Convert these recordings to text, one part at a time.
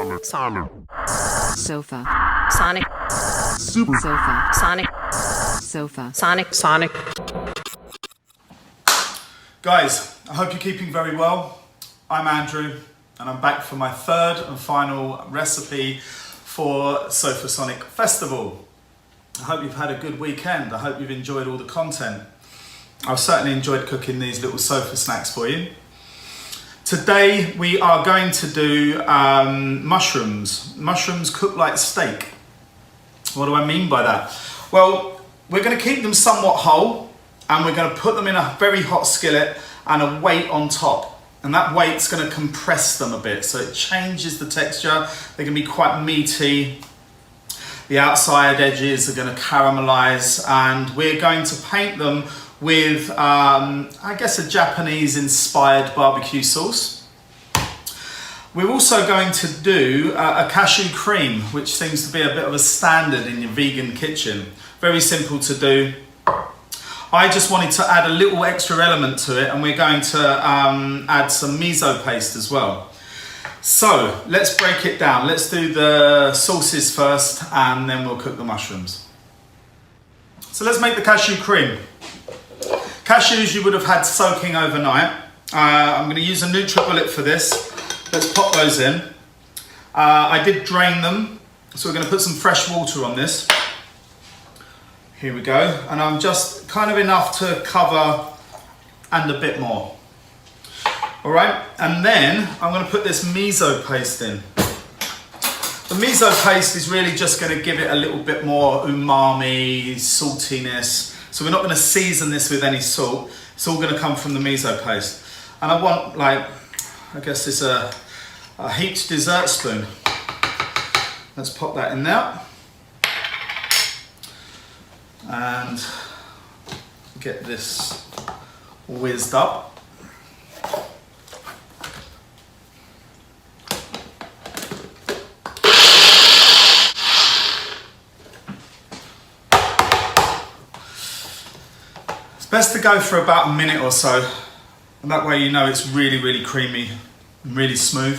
Sofasonic. Sofasonic. Guys, I hope you're keeping very well. I'm Andrew, and I'm back for my third and final recipe for Sofasonic Festival. I hope you've had a good weekend. I hope you've enjoyed all the content. I've certainly enjoyed cooking these little sofa snacks for you. Today we are going to do mushrooms. Mushrooms cooked like steak. What do I mean by that? Well, we're going to keep them somewhat whole, and we're going to put them in a very hot skillet and a weight on top. And that weight's going to compress them a bit, so it changes the texture. They're going to be quite meaty. The outside edges are going to caramelize, and we're going to paint them with, I guess, a Japanese-inspired barbecue sauce. We're also going to do a cashew cream, which seems to be a bit of a standard in your vegan kitchen. Very simple to do. I just wanted to add a little extra element to it, and we're going to add some miso paste as well. So let's break it down. Let's do the sauces first, and then we'll cook the mushrooms. So let's make the cashew cream. Cashews you would have had soaking overnight. I'm going to use a NutriBullet for this. Let's pop those in. I did drain them, so we're going to put some fresh water on this. Here we go. And I'm just kind of enough to cover and a bit more. All right, and then I'm going to put this miso paste in. The miso paste is really just going to give it a little bit more umami, saltiness. So we're not going to season this with any salt. It's all going to come from the miso paste. And I want, like, I guess it's a heaped dessert spoon. Let's pop that in there. And get this whizzed up. Best to go for about a minute or so, and that way you know it's really, really creamy and really smooth.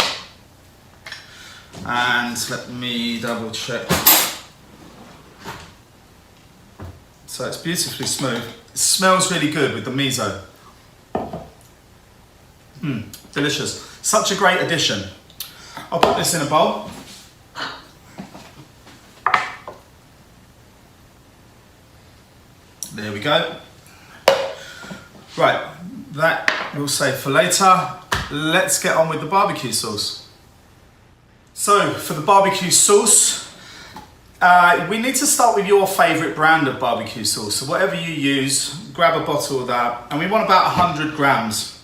And let me double check. So it's beautifully smooth. It smells really good with the miso. Delicious. Such a great addition. I'll put this in a bowl. There we go. Right, that we'll save for later. Let's get on with the barbecue sauce. So for the barbecue sauce, we need to start with your favourite brand of barbecue sauce. So whatever you use, grab a bottle of that, and we want about 100 grams.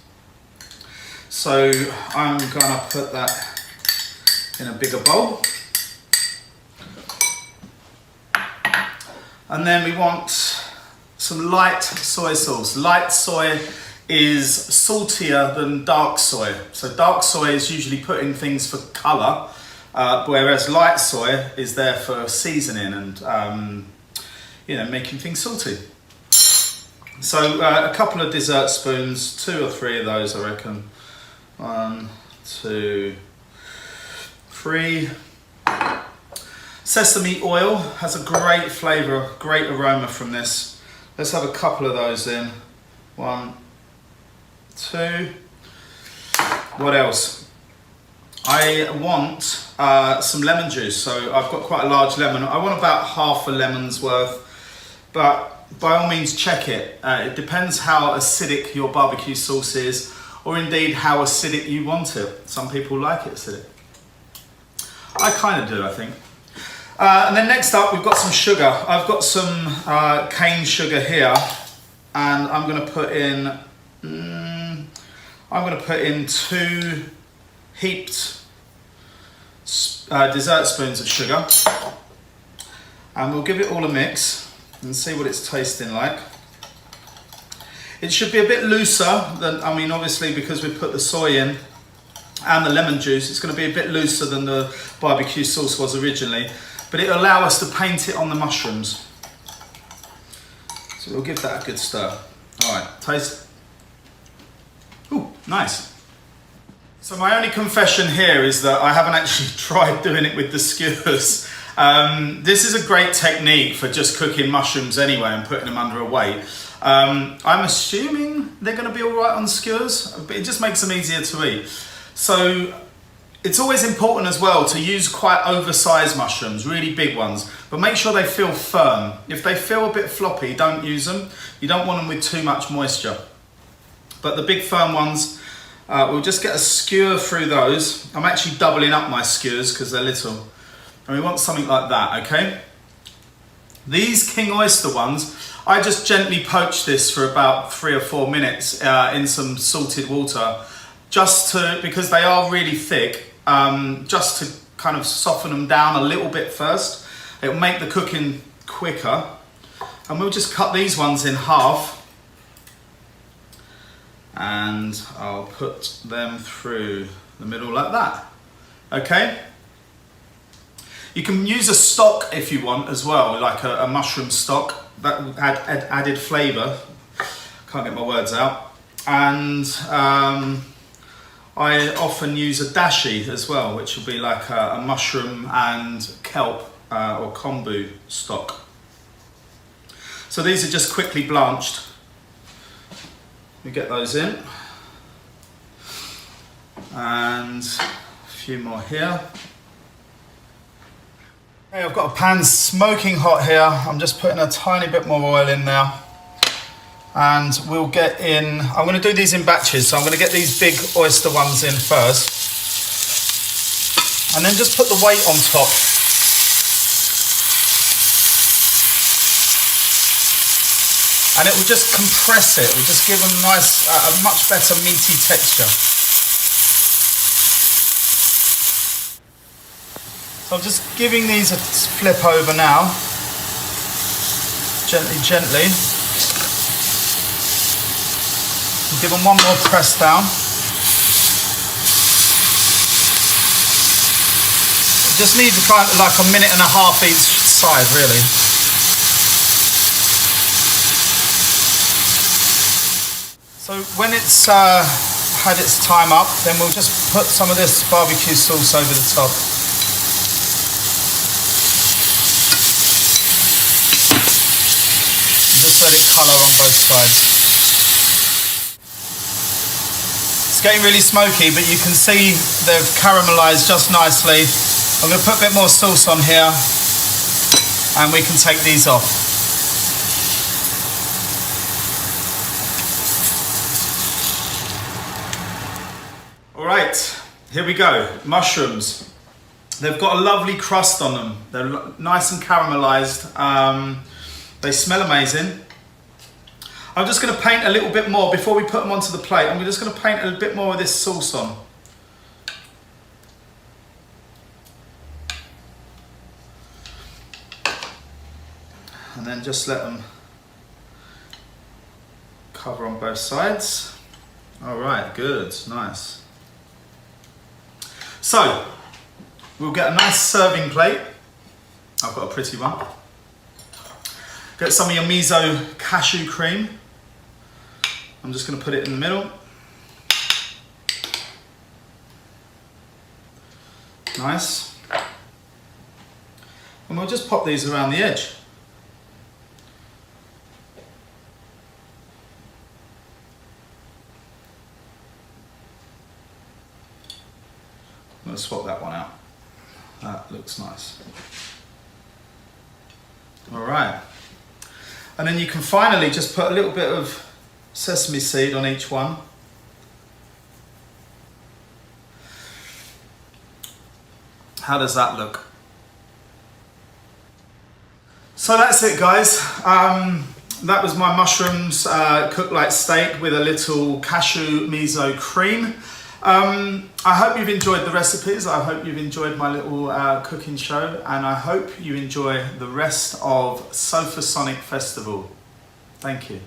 So I'm gonna put that in a bigger bowl. And then we want some light soy sauce. Light soy is saltier than dark soy. So dark soy is usually put in things for colour, whereas light soy is there for seasoning and making things salty. So a couple of dessert spoons, 2 or 3 of those I reckon. 1, 2, 3. Sesame oil has a great flavour, great aroma from this. Let's have a couple of those in. 1, 2. What else? I want some lemon juice. So I've got quite a large lemon. I want about half a lemon's worth, but by all means check it. It depends how acidic your barbecue sauce is, or indeed how acidic you want it. Some people like it acidic. I kind of do, I think. And then next up, we've got some sugar. I've got some cane sugar here, and I'm going to put in 2 heaped dessert spoons of sugar, and we'll give it all a mix and see what it's tasting like. It should be a bit looser than, obviously because we put the soy in and the lemon juice, it's going to be a bit looser than the barbecue sauce was originally. But it'll allow us to paint it on the mushrooms. So we'll give that a good stir. All right, taste. Ooh, nice. So my only confession here is that I haven't actually tried doing it with the skewers. This is a great technique for just cooking mushrooms anyway and putting them under a weight. I'm assuming they're going to be all right on skewers, but it just makes them easier to eat. So it's always important as well to use quite oversized mushrooms, really big ones, but make sure they feel firm. If they feel a bit floppy, don't use them. You don't want them with too much moisture. But the big firm ones, we'll just get a skewer through those. I'm actually doubling up my skewers because they're little. And we want something like that, okay? These king oyster ones, I just gently poach this for about 3 or 4 minutes in some salted water, because they are really thick, just to kind of soften them down a little bit first. It will make the cooking quicker. And we'll just cut these ones in half. And I'll put them through the middle like that. Okay? You can use a stock if you want as well, like a mushroom stock. That would add added flavour. Can't get my words out. And I often use a dashi as well, which will be like a mushroom and kelp or kombu stock. So these are just quickly blanched. We get those in, and a few more here. Okay, I've got a pan smoking hot here. I'm just putting a tiny bit more oil in now, and we'll get in. I'm going to do these in batches, so I'm going to get these big oyster ones in first, and then just put the weight on top. And it will just compress it. It will just give them nice, a much better meaty texture. So I'm just giving these a flip over now. Gently, gently. And give them one more press down. It just needs kind of like 1.5 minutes each side, really. So when it's had its time up, then we'll just put some of this barbecue sauce over the top. Just let it colour on both sides. It's getting really smoky, but you can see they've caramelised just nicely. I'm going to put a bit more sauce on here, and we can take these off. Alright, here we go. Mushrooms. They've got a lovely crust on them. They're nice and caramelised. They smell amazing. I'm just going to paint a little bit more before we put them onto the plate. I'm just going to paint a bit more of this sauce on. And then just let them cover on both sides. Alright, good, nice. So, we'll get a nice serving plate. I've got a pretty one. Get some of your miso cashew cream. I'm just going to put it in the middle. Nice. And we'll just pop these around the edge. I'm going to swap that one out. That looks nice. All right. And then you can finally just put a little bit of sesame seed on each one. How does that look? So that's it, guys. That was my mushrooms cooked like steak with a little cashew miso cream. I hope you've enjoyed the recipes. I hope you've enjoyed my little cooking show, and I hope you enjoy the rest of Sofasonic Festival. Thank you.